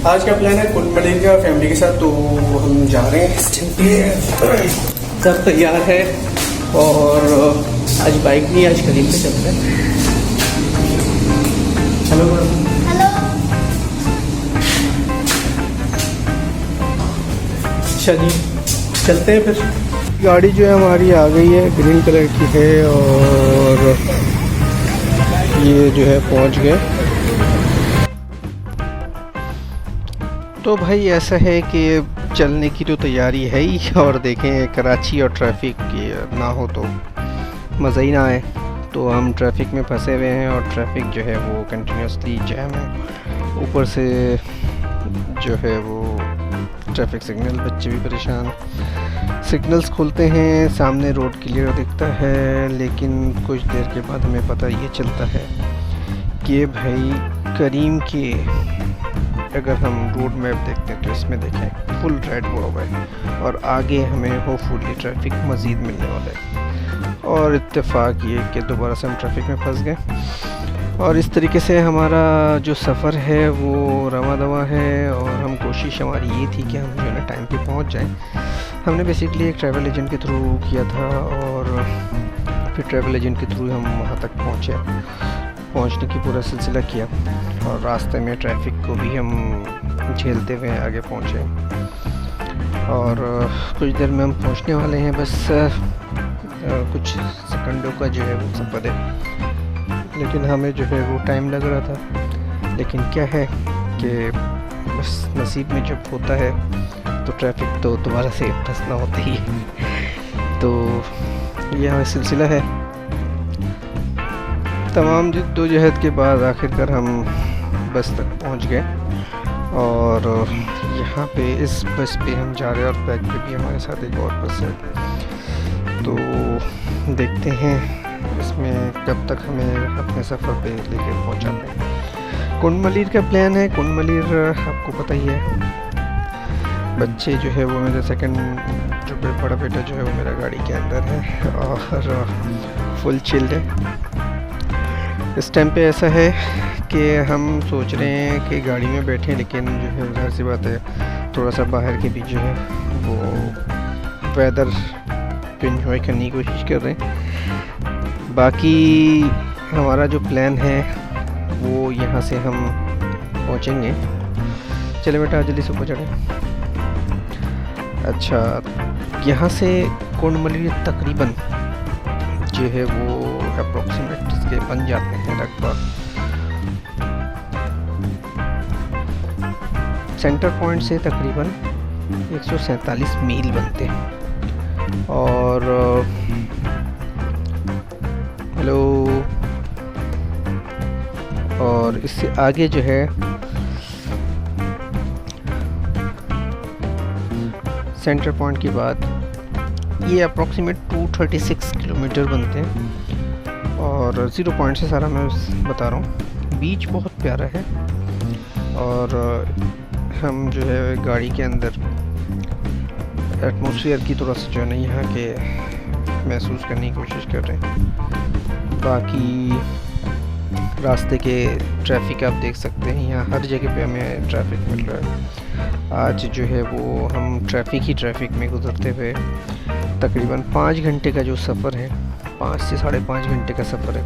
आज का प्लान है कुल मिलेगा फैमिली के साथ, तो हम जा रहे हैं इस टाइम पे। सब तैयार है और आज बाइक नहीं, आज करीब पे चलते हैं। Hello hello. अच्छा जी, चलते हैं फिर। गाड़ी जो है हमारी आ गई है, ग्रीन कलर की है और ये जो है पहुंच गए। तो भाई ऐसा है कि चलने की तो तैयारी है ही, और देखें कराची और ट्रैफिक ना हो तो मज़ा ही ना आए। तो हम ट्रैफिक में फंसे हुए हैं और ट्रैफिक जो है वो कंटिन्यूसली जैम है। ऊपर से जो है वो ट्रैफिक सिग्नल, बच्चे भी परेशान। सिग्नल्स खुलते हैं, सामने रोड क्लियर दिखता है, लेकिन कुछ देर के बाद हमें पता ये चलता है कि भाई करीम के अगर हम रोड मैप देखते हैं तो इसमें देखें फुल रेड हुआ हुआ है और आगे हमें होपफुली ट्रैफिक मज़ीद मिलने वाला है। और इत्तेफाक ये कि दोबारा से हम ट्रैफिक में फंस गए। और इस तरीके से हमारा जो सफ़र है वो रवा दवा है। और हम कोशिश हमारी ये थी कि हम जो है ना टाइम पे पहुंच जाएं। हमने बेसिकली एक ट्रैवल एजेंट के थ्रू किया था और फिर ट्रैवल एजेंट के थ्रू हम वहाँ तक पहुँचने की पूरा सिलसिला किया और रास्ते में ट्रैफिक को भी हम झेलते हुए आगे पहुँचे। और कुछ देर में हम पहुँचने वाले हैं, बस कुछ सेकंडों का जो है वो सफ़र है, लेकिन हमें जो है वो टाइम लग रहा था। लेकिन क्या है कि बस नसीब में जब होता है तो ट्रैफिक तो दोबारा से फंसना होता ही है। तो ये हमारा सिलसिला है। तमाम जद्दोजहद के बाद आखिरकार हम बस तक पहुंच गए और यहाँ पे इस बस पे हम जा रहे हैं और बैक पे भी हमारे साथ एक और बस है। तो देखते हैं इसमें कब तक हमें अपने सफ़र पे लेकर पहुँचाते हैं। कुंड मलीर का प्लान है। कुंड मलीर आपको पता ही है, बच्चे जो है वो मेरे सेकंड जो बड़ा बेटा जो है वो मेरा गाड़ी के अंदर है और फुल चिल्ड है। इस टाइम पे ऐसा है कि हम सोच रहे हैं कि गाड़ी में बैठें, लेकिन जो है ज़ाहिर सी बात है थोड़ा सा बाहर के भी जो है वो वेदर को एंजॉय करने की कोशिश कर रहे हैं। बाकी हमारा जो प्लान है वो यहाँ से हम पहुँचेंगे। चले बेटा जल्दी से ऊपर चढ़ें। अच्छा, यहाँ से कुंड मलीर तकरीबन जो है वो अप्रोक्सीमेट इसके बन जाते हैं लगभग सेंटर पॉइंट से तकरीबन 147 मील बनते हैं। और हेलो, और इससे आगे जो है सेंटर पॉइंट के बाद ये अप्रोक्सीमेट 236 किलोमीटर बनते हैं। और 0 पॉइंट से सारा मैं बता रहा हूँ। बीच बहुत प्यारा है और हम जो है गाड़ी के अंदर एटमॉस्फेयर की थोड़ा सा जो है ना यहाँ के महसूस करने की कोशिश कर रहे हैं। बाकी रास्ते के ट्रैफिक आप देख सकते हैं, यहाँ हर जगह पे हमें ट्रैफिक मिल रहा है। आज जो है वो हम ट्रैफिक में गुजरते हुए तकरीबन 5 घंटे का जो सफ़र है, 5 से 5.5 घंटे का सफ़र है।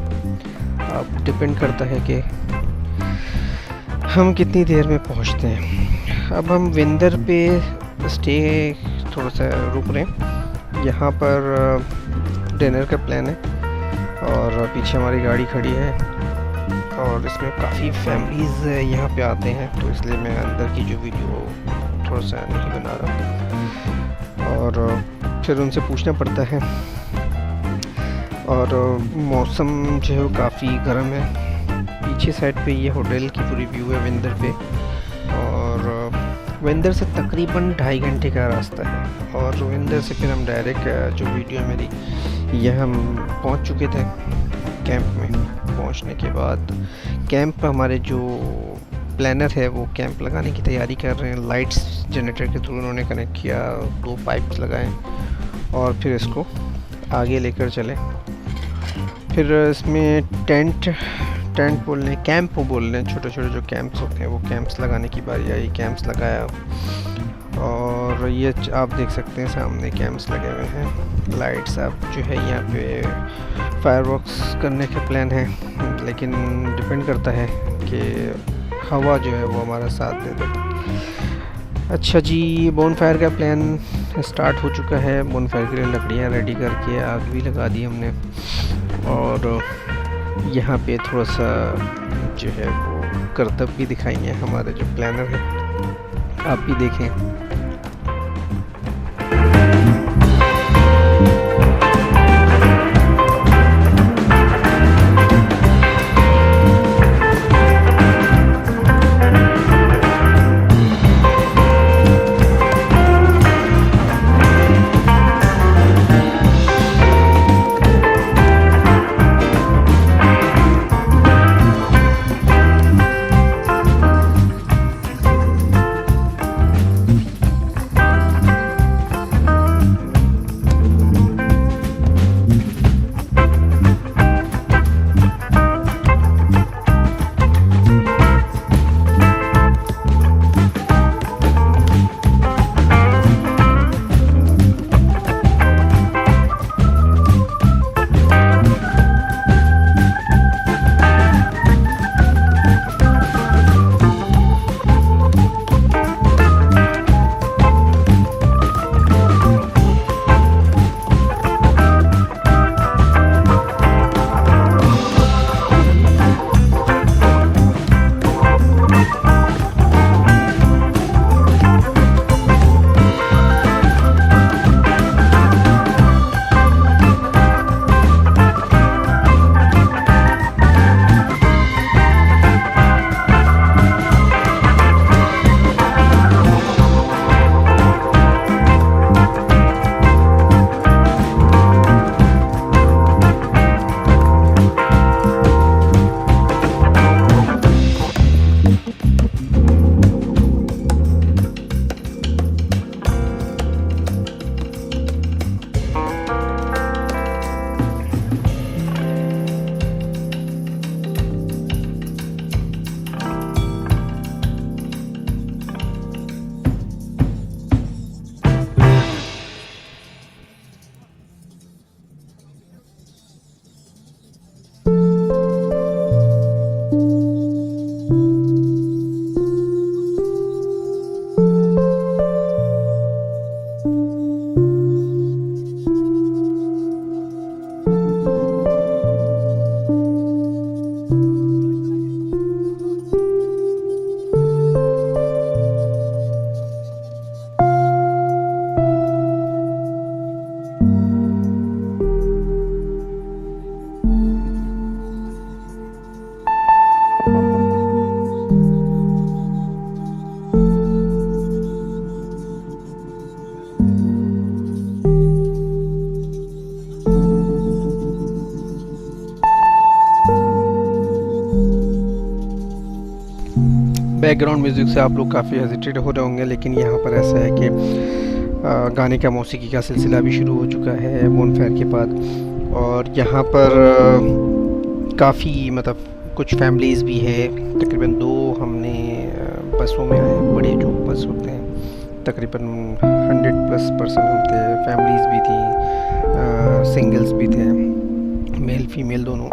अब डिपेंड करता है कि हम कितनी देर में पहुंचते हैं। अब हम विंदर पे स्टे थोड़ा सा रुक रहे हैं। यहाँ पर डिनर का प्लान है और पीछे हमारी गाड़ी खड़ी है और इसमें काफ़ी फैमिलीज़ यहाँ पे आते हैं, तो इसलिए मैं अंदर की जो वीडियो थोड़ा सा नहीं बना रहा और फिर उनसे पूछना पड़ता है। और मौसम जो है वो काफ़ी गर्म है। पीछे साइड पे ये होटल की पूरी व्यू है विंदर पे और विंदर से तकरीबन 2.5 घंटे का रास्ता है। और विंदर से फिर हम डायरेक्ट जो वीडियो है मेरी, ये हम पहुंच चुके थे कैंप में। पहुंचने के बाद कैंप हमारे जो प्लानर है वो कैंप लगाने की तैयारी कर रहे हैं। लाइट्स जनरेटर के थ्रू उन्होंने कनेक्ट किया, 2 पाइप्स लगाए और फिर इसको आगे लेकर चले। फिर इसमें टेंट टेंट बोल लें, कैंप बोल लें, छोटे छोटे जो कैंप्स होते हैं वो कैंप्स लगाने की बारी आई। कैंप्स लगाया और ये आप देख सकते हैं सामने कैंप्स लगे हुए हैं। लाइट्स अब जो है यहाँ पे फायरवर्क्स करने के प्लान है, लेकिन डिपेंड करता है कि हवा जो है वो हमारा साथ दे दे। अच्छा जी, बोन फायर का प्लान स्टार्ट हो चुका है। बोन फायर के लिए लकड़ियाँ रेडी करके आग भी लगा दी हमने, और यहाँ पे थोड़ा सा जो है वो करतब भी दिखाएंगे हमारे जो प्लानर है, आप भी देखें। बैकग्राउंड म्यूज़िक से आप लोग काफ़ी हेजिटेट हो रहे होंगे, लेकिन यहाँ पर ऐसा है कि गाने का मौसीकी का सिलसिला भी शुरू हो चुका है बोन फायर के बाद। और यहाँ पर काफ़ी मतलब कुछ फैमिलीज़ भी है, तकरीबन 2 हमने बसों में आए, बड़े जो बस होते हैं, तकरीबन 100+ पर्सन हम थे, फैमिलीज़ भी थी, सिंगल्स भी थे, मेल फीमेल दोनों।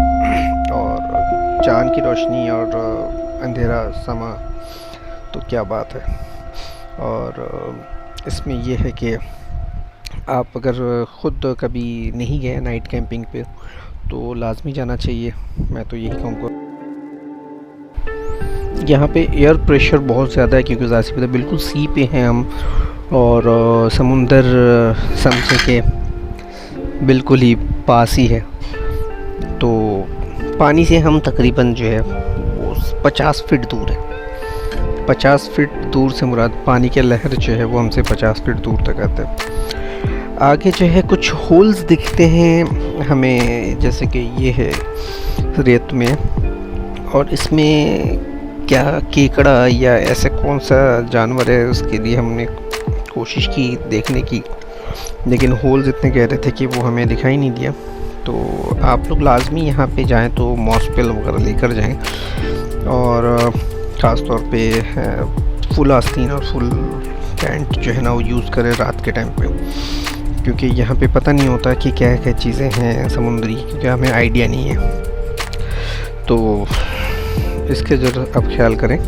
और चाँद की रोशनी और अंधेरा समा, तो क्या बात है। और इसमें यह है कि आप अगर ख़ुद कभी नहीं गए नाइट कैंपिंग पे तो लाजमी जाना चाहिए, मैं तो यही कहूँगा। यहाँ पे एयर प्रेशर बहुत ज़्यादा है, क्योंकि ज़ाहिर सी बात है बिल्कुल सी पे हैं हम, और समुंदर समझे के बिल्कुल ही पास ही है। तो पानी से हम तकरीबन जो है वो 50 फीट दूर है। 50 फीट दूर से मुराद पानी के लहर जो है वो हमसे 50 फीट दूर तक आते हैं। आगे जो है कुछ होल्स दिखते हैं हमें, जैसे कि ये है रेत में, और इसमें क्या केकड़ा या ऐसे कौन सा जानवर है उसके लिए हमने कोशिश की देखने की, लेकिन होल्स इतने गहरे थे कि वो हमें दिखाई नहीं दिया। तो आप लोग लाजमी यहाँ पे जाएं तो मॉस्पेल वगैरह लेकर जाएं, और ख़ास तौर पे फुल आस्तीन और फुल टेंट जो है ना वो यूज़ करें रात के टाइम पे, क्योंकि यहाँ पे पता नहीं होता कि क्या क्या चीज़ें हैं समुद्री, क्योंकि हमें आइडिया नहीं है। तो इसके ज़रूर आप ख्याल करें।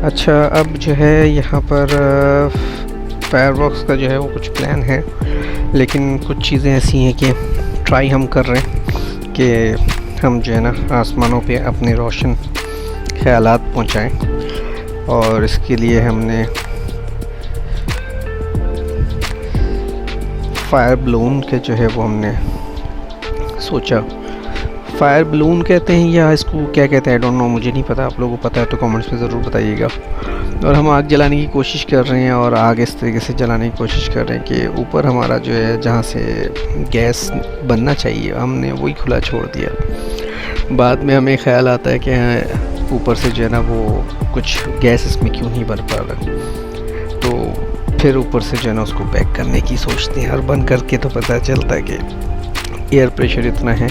अच्छा, अब जो है यहाँ पर फायरवर्क्स का जो है वो कुछ प्लान है, लेकिन कुछ चीज़ें ऐसी हैं कि ट्राई हम कर रहे हैं कि हम जो है ना आसमानों पे अपने रोशन ख्यालात पहुँचाएँ, और इसके लिए हमने फायर बलून के जो है वो हमने सोचा। फायर बलून कहते हैं या इसको क्या कहते हैं, आई डोंट नो, मुझे नहीं पता। आप लोगों को पता है तो कमेंट्स में ज़रूर बताइएगा। और हम आग जलाने की कोशिश कर रहे हैं, और आग इस तरीके से जलाने की कोशिश कर रहे हैं कि ऊपर हमारा जो है जहाँ से गैस बनना चाहिए हमने वही खुला छोड़ दिया। बाद में हमें ख्याल आता है कि ऊपर से जो है ना वो कुछ गैस इसमें क्यों नहीं बन पा रहा, तो फिर ऊपर से जो है ना उसको पैक करने की सोचते हैं, और बंद करके तो पता चलता है कि एयर प्रेशर इतना है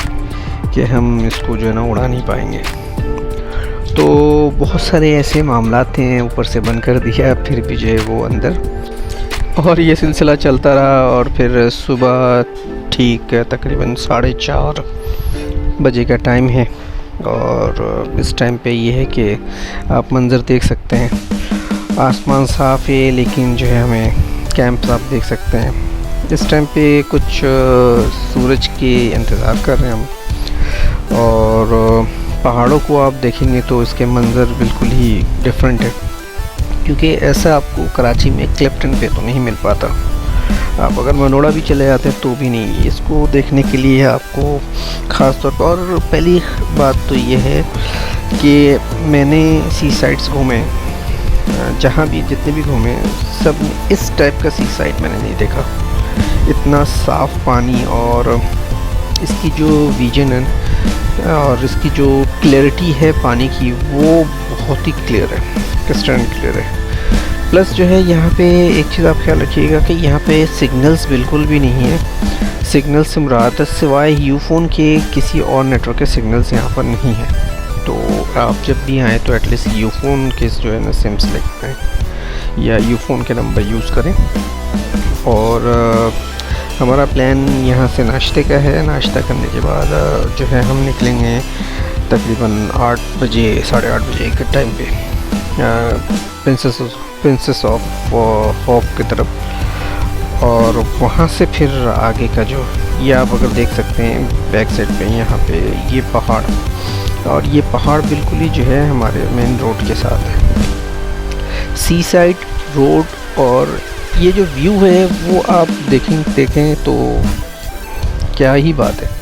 कि हम इसको जो है ना उड़ा नहीं पाएंगे। तो बहुत सारे ऐसे मामलात हैं, ऊपर से बंद कर दिया फिर भी जो है वो अंदर, और ये सिलसिला चलता रहा। और फिर सुबह ठीक तकरीबन 4:30 बजे का टाइम है, और इस टाइम पे ये है कि आप मंज़र देख सकते हैं, आसमान साफ़ है लेकिन जो है हमें कैंप आप देख सकते हैं। इस टाइम पे कुछ सूरज के इंतज़ार कर रहे हैं हम, और पहाड़ों को आप देखेंगे तो इसके मंज़र बिल्कुल ही डिफरेंट है, क्योंकि ऐसा आपको कराची में क्लिफ्टन पे तो नहीं मिल पाता। आप अगर मनोड़ा भी चले जाते हैं तो भी नहीं, इसको देखने के लिए आपको ख़ास तौर पर। और पहली बात तो ये है कि मैंने सी साइड्स घूमे, जहाँ भी जितने भी घूमे सब इस टाइप का सी साइड मैंने नहीं देखा। इतना साफ़ पानी, और इसकी जो विजन है और इसकी जो क्लैरिटी है पानी की वो बहुत ही क्लियर है, क्रिस्टल क्लियर है। प्लस जो है यहाँ पे एक चीज़ आप ख्याल रखिएगा कि यहाँ पे सिग्नल्स बिल्कुल भी नहीं है। सिग्नल से मुराद सिवाय यूफोन के किसी और नेटवर्क के सिग्नल्स यहाँ पर नहीं है। तो आप जब भी आएँ तो एटलीस्ट यूफोन के जो है ना सिम सेलेक्ट करें या यूफोन के नंबर यूज़ करें। और हमारा प्लान यहाँ से नाश्ते का है। नाश्ता करने के बाद जो है हम निकलेंगे तकरीबन 8 बजे 8:30 बजे के टाइम पे प्रिंसेस ऑफ होप की तरफ। और वहाँ से फिर आगे का जो ये आप अगर देख सकते हैं बैक साइड पे यहाँ पे ये पहाड़, और ये पहाड़ बिल्कुल ही जो है हमारे मेन रोड के साथ है, सी साइड रोड। और ये जो व्यू है वो आप देखें तो क्या ही बात है।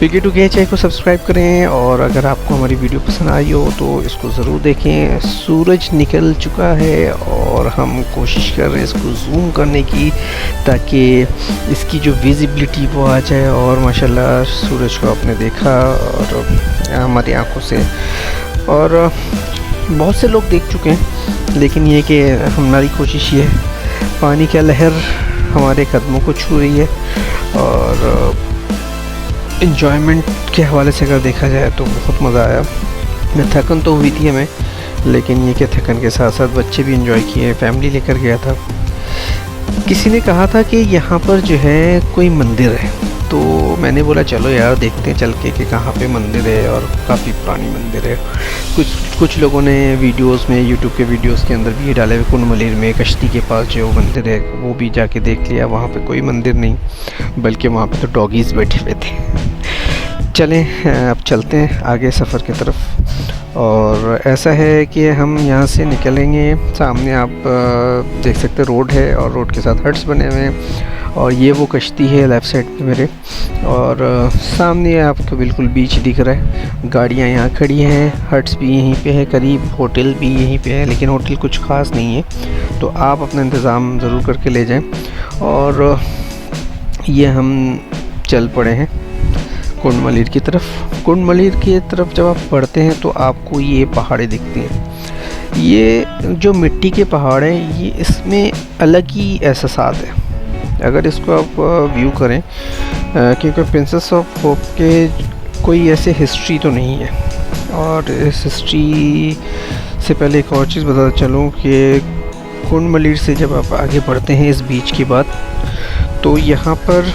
PK to KH चैनल को सब्सक्राइब करें, और अगर आपको हमारी वीडियो पसंद आई हो तो इसको ज़रूर देखें। सूरज निकल चुका है और हम कोशिश कर रहे हैं इसको जूम करने की, ताकि इसकी जो विजिबिलिटी वो आ जाए। और माशाल्लाह सूरज को आपने देखा और हमारी आंखों से, और बहुत से लोग देख चुके हैं, लेकिन ये कि हमारी कोशिश ये है, पानी की लहर हमारे कदमों को छू रही है। और इन्जॉयमेंट के हवाले से अगर देखा जाए तो बहुत मज़ा आया। थकन तो हुई थी हमें, लेकिन ये कि थकन के साथ साथ बच्चे भी इंजॉय किए। फैमिली लेकर गया था। किसी ने कहा था कि यहाँ पर जो है कोई मंदिर है, तो मैंने बोला चलो यार देखते हैं चल के कि कहाँ पे मंदिर है, और काफ़ी पुरानी मंदिर है। कुछ लोगों ने वीडियोस में, यूट्यूब के वीडियोस के अंदर भी ये डाले हुए कुंड मलिर में कश्ती के पास जो मंदिर है वो भी जाके देख लिया। वहाँ पे कोई मंदिर नहीं, बल्कि वहाँ पे तो डॉगीज़ बैठे हुए थे। चलें अब चलते हैं आगे सफ़र की तरफ। और ऐसा है कि हम यहाँ से निकलेंगे, सामने आप देख सकते हैं रोड है, और रोड के साथ हट्स बने हुए हैं, और ये वो कश्ती है लेफ़्ट साइड पे मेरे। और सामने आपको बिल्कुल बीच दिख रहा है, गाड़ियाँ यहाँ खड़ी हैं, हट्स भी यहीं पे है करीब, होटल भी यहीं पे है, लेकिन होटल कुछ ख़ास नहीं है, तो आप अपना इंतज़ाम ज़रूर करके ले जाएं। और ये हम चल पड़े हैं कुंड मलिर की तरफ। कुंड मलिर की तरफ जब आप बढ़ते हैं तो आपको ये पहाड़ें दिखती हैं। ये जो मिट्टी के पहाड़ हैं, ये इसमें अलग ही एहसास है। अगर इसको आप व्यू करें, क्योंकि प्रिंसेस ऑफ होप के कोई ऐसे हिस्ट्री तो नहीं है। और इस हिस्ट्री से पहले एक और चीज़ बताता चलूँ कि कुंड मलीर से जब आप आगे बढ़ते हैं इस बीच की बात, तो यहाँ पर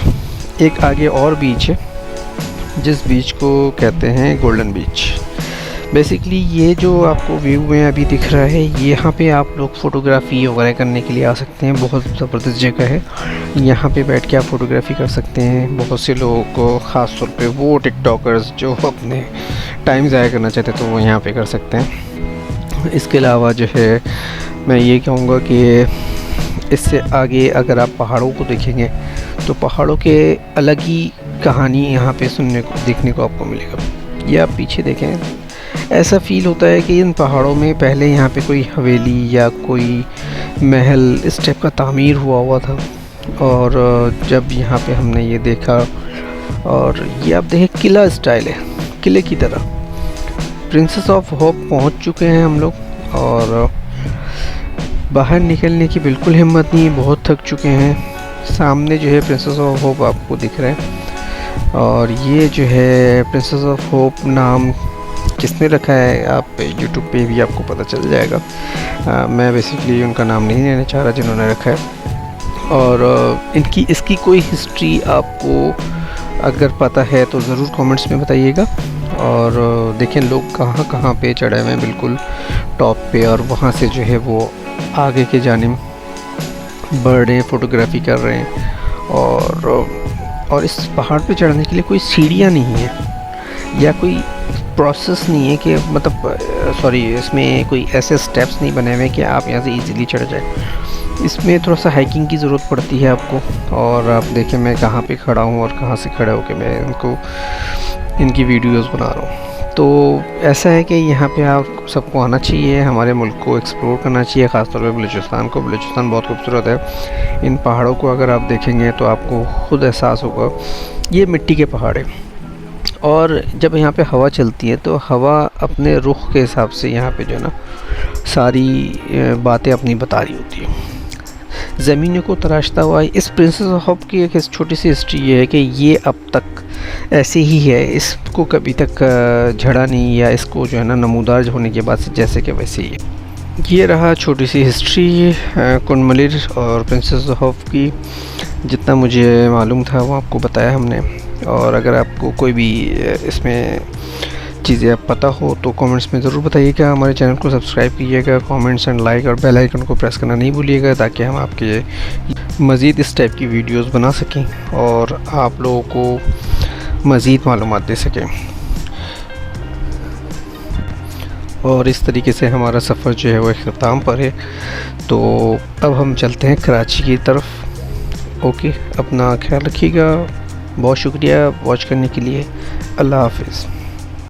एक आगे और बीच है जिस बीच को कहते हैं गोल्डन बीच। बेसिकली ये जो आपको व्यू में अभी दिख रहा है, यहाँ पे आप लोग फ़ोटोग्राफ़ी वगैरह करने के लिए आ सकते हैं। बहुत ज़बरदस्त जगह है, यहाँ पे बैठ के आप फ़ोटोग्राफ़ी कर सकते हैं। बहुत से लोगों को, ख़ास तौर पे वो टिकटॉकर्स जो अपने टाइम ज़ाया करना चाहते हैं, तो वो यहाँ पे कर सकते हैं। इसके अलावा जो है मैं ये कहूँगा कि इससे आगे अगर आप पहाड़ों को देखेंगे तो पहाड़ों के अलग ही कहानी यहाँ पे सुनने को, देखने को आपको मिलेगा। ये आप पीछे देखें, ऐसा फ़ील होता है कि इन पहाड़ों में पहले यहाँ पे कोई हवेली या कोई महल इस टाइप का तामीर हुआ था। और जब यहाँ पे हमने ये देखा, और ये आप देखें किला स्टाइल है, किले की तरह। प्रिंसेस ऑफ होप पहुँच चुके हैं हम लोग, और बाहर निकलने की बिल्कुल हिम्मत नहीं, बहुत थक चुके हैं। सामने जो है प्रिंसेस ऑफ होप आपको दिख रहा है, और ये जो है प्रिंसेस ऑफ होप नाम किसने रखा है, आप यूट्यूब पे भी आपको पता चल जाएगा। मैं बेसिकली उनका नाम नहीं लेना चाह रहा जिन्होंने रखा है। और इसकी कोई हिस्ट्री आपको अगर पता है तो ज़रूर कमेंट्स में बताइएगा। और देखें लोग कहाँ कहाँ पे चढ़े हुए हैं, बिल्कुल टॉप पे, और वहाँ से जो है वो आगे के जानिब बढ़ रहे हैं, फ़ोटोग्राफ़ी कर रहे हैं। और इस पहाड़ पे चढ़ने के लिए कोई सीढ़ियाँ नहीं है या कोई प्रोसेस नहीं है कि इसमें कोई ऐसे स्टेप्स नहीं बने हुए कि आप यहाँ से इजीली चढ़ जाए। इसमें थोड़ा सा हाइकिंग की ज़रूरत पड़ती है आपको। और आप देखें मैं कहाँ पे खड़ा हूँ और कहाँ से खड़े होकर मैं इनकी वीडियोस बना रहा हूँ। तो ऐसा है कि यहाँ पे आप सबको आना चाहिए, हमारे मुल्क को एक्सप्लोर करना चाहिए, ख़ासतौर पे बलूचिस्तान को। बलूचिस्तान बहुत खूबसूरत है। इन पहाड़ों को अगर आप देखेंगे तो आपको ख़ुद एहसास होगा ये मिट्टी के पहाड़ हैं। और जब यहाँ पे हवा चलती है तो हवा अपने रुख के हिसाब से यहाँ पे जो है ना सारी बातें अपनी बता रही होती है। ज़मीनों को तराशता हुआ इस प्रिंसेस ऑफ होप की एक छोटी सी हिस्ट्री ये है कि ये अब तक ऐसे ही है, इसको कभी तक झड़ा नहीं, या इसको जो है ना नमूदार होने के बाद से जैसे कि वैसे ही है। ये रहा छोटी सी हिस्ट्री कुंड मलीर और प्रिंसेस ऑफ होप की। जितना मुझे मालूम था वो आपको बताया हमने। और अगर आपको कोई भी इसमें चीज़ें आप पता हो तो कमेंट्स में ज़रूर बताइएगा। हमारे चैनल को सब्सक्राइब कीजिएगा, कमेंट्स एंड लाइक और बेल आइकन को प्रेस करना नहीं भूलिएगा, ताकि हम आपके मज़ीद इस टाइप की वीडियोस बना सकें और आप लोगों को मज़ीद मालूमात दे सकें। और इस तरीके से हमारा सफ़र जो है वो इख्तिताम पर है। तो अब हम चलते हैं कराची की तरफ। ओके, अपना ख्याल रखिएगा। बहुत शुक्रिया वॉच करने के लिए। अल्लाह हाफ़िज़।